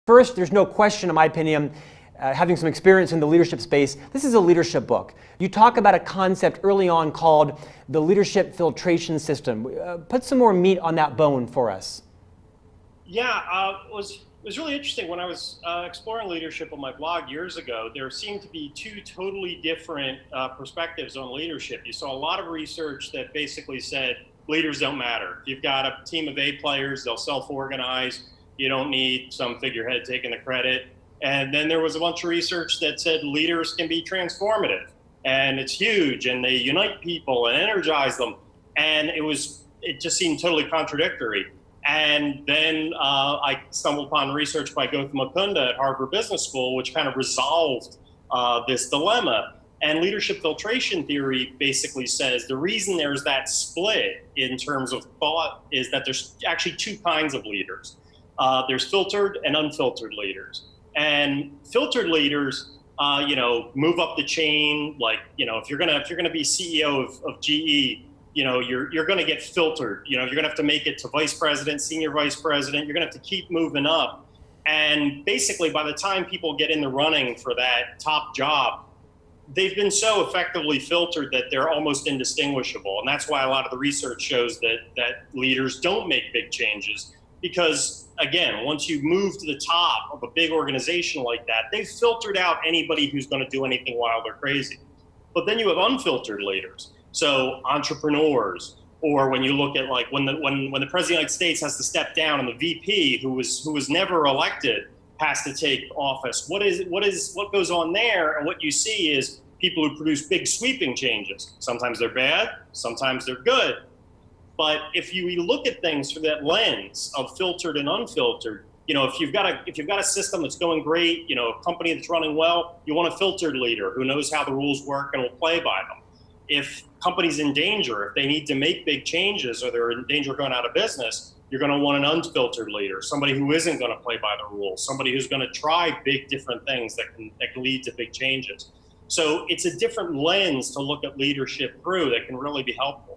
First, there's no question, in my opinion, having some experience in the leadership space, this is a leadership book. You talk about a concept early on called the leadership filtration system. Put some more meat on that bone for us. Yeah, it was really interesting when I was exploring leadership on my blog years ago. There seemed to be two totally different perspectives on leadership. You saw a lot of research that basically said leaders don't matter. If you've got a team of A players, they'll self-organize. You don't need some figurehead taking the credit. And then there was a bunch of research that said leaders can be transformative, and it's huge, and they unite people and energize them. And it just seemed totally contradictory. And then I stumbled upon research by Gautam Mukunda at Harvard Business School, which kind of resolved this dilemma. And leadership filtration theory basically says the reason there's that split in terms of thought is that there's actually two kinds of leaders. There's filtered and unfiltered leaders. And filtered leaders, move up the chain. Like, if you're gonna be CEO of GE, you're gonna get filtered. You're gonna have to make it to vice president, senior vice president. You're gonna have to keep moving up. And basically, by the time people get in the running for that top job, they've been so effectively filtered that they're almost indistinguishable. And that's why a lot of the research shows that leaders don't make big changes. Because again, once you move to the top of a big organization like that, they've filtered out anybody who's going to do anything wild or crazy. But then you have unfiltered leaders. So entrepreneurs, or when you look at like when the President of the United States has to step down and the VP who was never elected has to take office. What goes on there? And what you see is people who produce big sweeping changes. Sometimes they're bad, sometimes they're good. But if you look at things through that lens of filtered and unfiltered, if you've got a system that's going great, a company that's running well, you want a filtered leader who knows how the rules work and will play by them. If company's in danger, if they need to make big changes or they're in danger of going out of business, you're going to want an unfiltered leader, somebody who isn't going to play by the rules, somebody who's going to try big different things that can lead to big changes. So it's a different lens to look at leadership through that can really be helpful.